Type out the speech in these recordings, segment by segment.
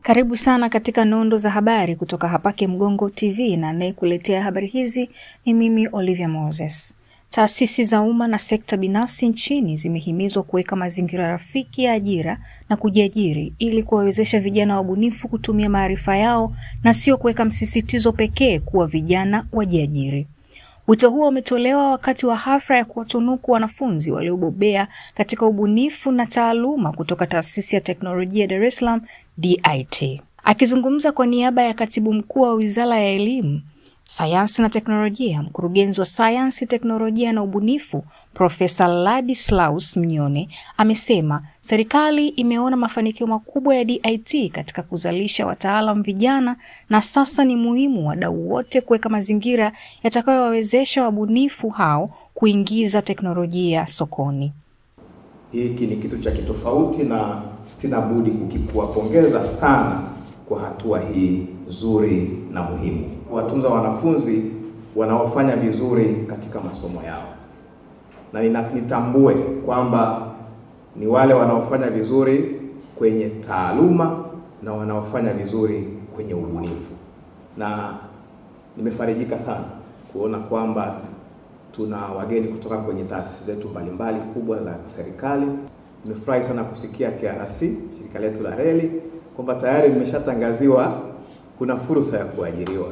Karibu sana katika nondo za habari kutoka Hapake Mgongo TV, na anayekuletea habari hizi ni mimi Olivia Moses. Taasisi za umma na sekta binafsi nchini zimehimizwa kuweka mazingira rafiki ya ajira na kujiajiri ili kuwawezesha vijana wabunifu kutumia maarifa yao na sio kuweka msisitizo pekee kuwa vijana wajiajiri. Wito huo umetolewa wakati wa hafla ya kuwatunuku wanafunzi waliobobea katika ubunifu na taaluma kutoka Taasisi ya Teknolojia Dar es Salaam DIT. Akizungumza kwa niaba ya Katibu Mkuu wa Wizara ya Elimu, Sayansi na Teknolojia, Mkurugenzi wa Sayansi, Teknolojia na Ubunifu, Profesa Ladislaus Mnyone, amesema serikali imeona mafanikio makubwa ya DIT katika kuzalisha wataalamu vijana, na sasa ni muhimu wadau wote kuweka mazingira yatakayowawezesha wabunifu hao kuingiza teknolojia sokoni. Hiki ni kitu cha kitofauti na sina budi kuwapongeza sana kwa hatua hii nzuri na muhimu. Watunza wanafunzi wanaofanya vizuri katika masomo yao. Na nitambue kwamba ni wale wanaofanya vizuri kwenye taaluma na wanaofanya vizuri kwenye ubunifu. Na nimefarijika sana kuona kwamba tuna wageni kutoka kwenye taasisi zetu mbalimbali kubwa za serikali. Nimefurahi sana kusikia TRC, shirika letu la reli, kwamba tayari nimeshatangaziwa kuna fursa ya kuajiriwa.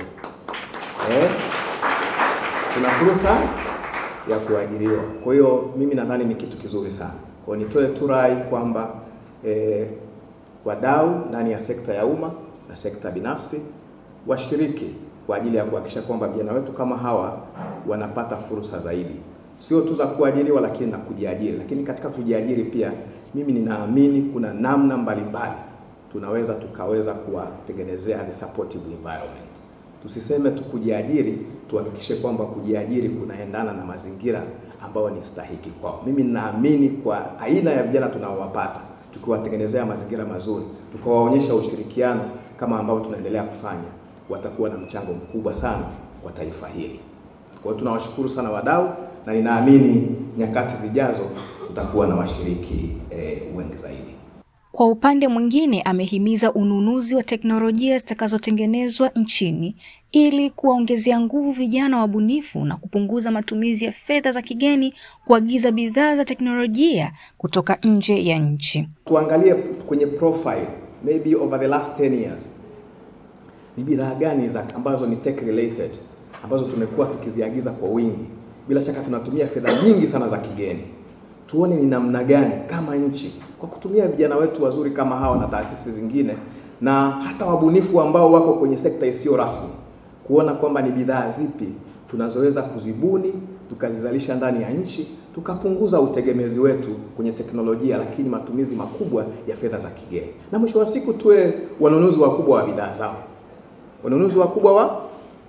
Kuna fursa ya kuajiriwa. Kwa hiyo mimi nadhani ni kitu kizuri sana. Kwa hiyo nitoe tu rai kwamba wadau ndani ya sekta ya umma na sekta binafsi washiriki kwa ajili ya kuhakikisha kwamba vijana wetu kama hawa wanapata fursa zaidi. Sio tu za kuajiriwa lakini na kujiajiri. Lakini katika kujiajiri pia mimi ninaamini kuna namna mbalimbali tukaweza kuwatengenezea the supportive environment. Tusiseme tu kujiajiri, tuhakikishe kwamba kujiajiri kunaendana na mazingira ambayo ni stahiki kwao. Mimi ninaamini kwa aina ya vijana tunaowapata, tukiwatengenezea mazingira mazuri, tukawaonyesha ushirikiano kama ambao tunaendelea kufanya, watakuwa na mchango mkubwa sana kwa taifa hili. Kwa hiyo tunawashukuru sana wadau, na ninaamini nyakati zijazo tutakuwa na washiriki wengi zaidi. Kwa upande mwingine, amehimiza ununuzi wa teknolojia zitakazotengenezwa nchini ili kuwaongezea nguvu vijana wabunifu na kupunguza matumizi ya fedha za kigeni kuagiza bidhaa za teknolojia kutoka nje ya nchi. Tuangalie kwenye profile, maybe over the last 10 years. Ni bidhaa gani ambazo ni tech related, ambazo tumekuwa tukiziagiza kwa wingi. Bila shaka tunatumia fedha nyingi sana za kigeni. Tuone ni namna gani kama nchi, kwa kutumia vijana wetu wazuri kama hawa na taasisi zingine na hata wabunifu ambao wako kwenye sekta isiyo rasmi, kuona kwamba ni bidhaa zipi tunazoweza kuzibuni, tukazizalisha ndani ya nchi, tukapunguza utegemezi wetu kwenye teknolojia lakini matumizi makubwa ya fedha za kigeni. Na mwisho wa siku tuwe wanunuzi wakubwa wa bidhaa zao. Wanunuzi wakubwa wa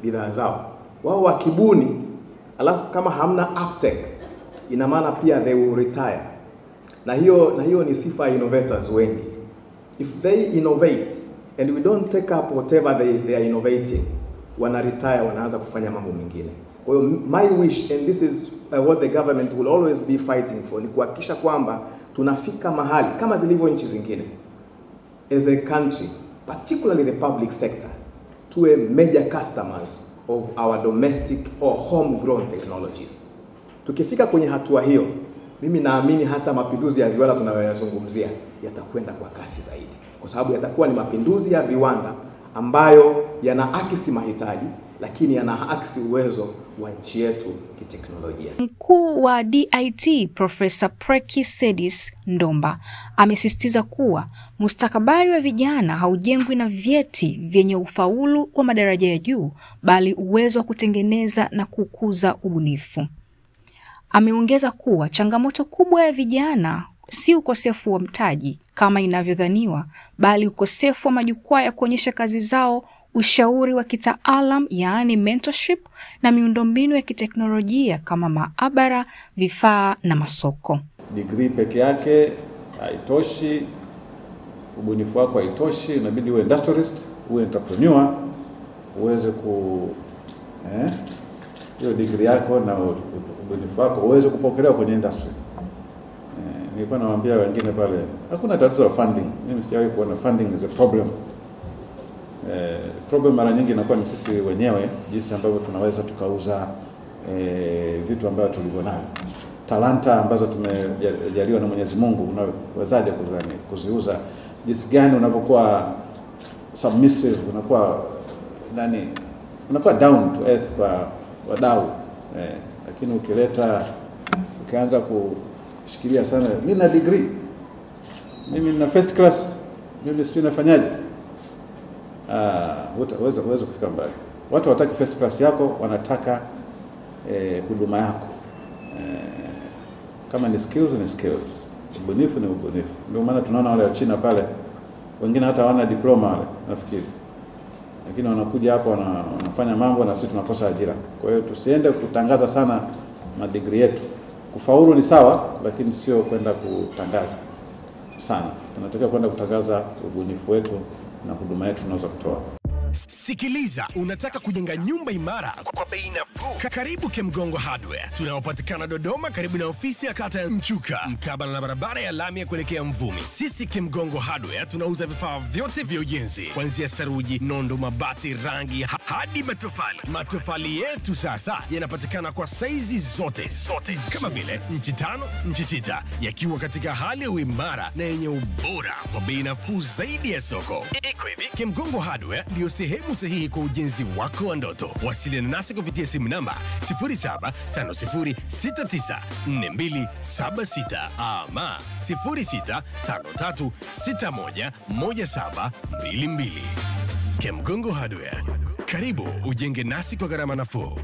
bidhaa zao. Wao wakibuni, alafu kama hamna uptake, ina maana pia they will retire. Na hiyo ni sifa ya innovators wengi. If they innovate and we don't take up whatever they are innovating, wana retire, wanaanza kufanya mambo mengine. Kwa hiyo my wish, and this is what the government will always be fighting for, ni kuhakikisha kwamba tunafika mahali kama zilivyo nchi zingine, as a country, particularly the public sector, tuwe major customers of our domestic or homegrown technologies. Tukifika kwenye hatua hiyo, mimi naamini hata mapinduzi ya viwanda tunayoyazungumzia yatakwenda kwa kasi zaidi, kwa sababu yatakuwa ni mapinduzi ya viwanda ambayo yanaakisi mahitaji lakini yanaakisi uwezo wa nchi yetu kiteknolojia. Mkuu wa DIT Profesa Prekisedis Ndomba amesisitiza kuwa mustakabali wa vijana haujengwi na vyeti vyenye ufaulu wa madaraja ya juu, bali uwezo wa kutengeneza na kukuza ubunifu. Ameongeza kuwa changamoto kubwa ya vijana si ukosefu wa mtaji kama inavyodhaniwa, bali ukosefu wa majukwaa ya kuonyesha kazi zao, ushauri wa kitaalam yaani mentorship, na miundombinu ya kiteknolojia kama maabara, vifaa na masoko. Degree peke yake haitoshi, ubunifu wako haitoshi, inabidi uwe industrialist, uwe entrepreneur, uweze hiyo degree yako na ubunifu wako uweze kupokelewa kwenye industry. Nilikuwa nawaambia wengine pale, hakuna tatizo la funding. Mimi sijawahi kuona funding is a problem Problem mara nyingi inakuwa ni sisi wenyewe, jinsi ambavyo tunaweza tukauza vitu ambavyo tulivyo navyo. Talanta ambazo tumejaliwa na Mwenyezi Mungu, unawezaje kuziuza? Jinsi gani unapokuwa submissive, unakuwa down to earth kwa wadau. Lakini ukianza kushikilia sana, mimi na degree, mimi na first class, mimi sijui nafanyaje, uweze kufika mbali. Watu hawataki first class yako, wanataka huduma yako. Kama ni skills ni skills, ubunifu ni ubunifu. Ndio maana tunaona wale wa China pale, wengine hata hawana diploma wale, nafikiri, lakini wanakuja hapo wanafanya mambo na sisi tunakosa ajira. Kwa hiyo tusiende kutangaza sana madigrii yetu. Kufaulu ni sawa, lakini sio kwenda kutangaza sana. Tunatakiwa kwenda kutangaza ubunifu wetu na huduma yetu tunaweza kutoa. Sikiliza, unataka kujenga nyumba imara kwa bei nafuu? Karibu Kemgongo Hardware. Tunaopatikana Dodoma karibu na ofisi ya kata ya Mchuka, mkabala na barabara ya lami ya kuelekea Mvumi. Sisi Kemgongo Hardware tunauza vifaa vyote vya ujenzi, kuanzia saruji, nondo, mabati, rangi hadi matofali. Matofali yetu sasa yanapatikana kwa saizi zote kama vile inchi 5, inchi 6, yakiwa katika hali ya uimara na yenye ubora kwa bei nafuu zaidi ya soko. Iko hivi, Kemgongo Hardware ndio sehemu sahihi kwa ujenzi wako wa ndoto. Wasiliana nasi kupitia simu namba 0750694276 ama 0653611722. Kemgongo Hardware, karibu ujenge nasi kwa gharama nafuu.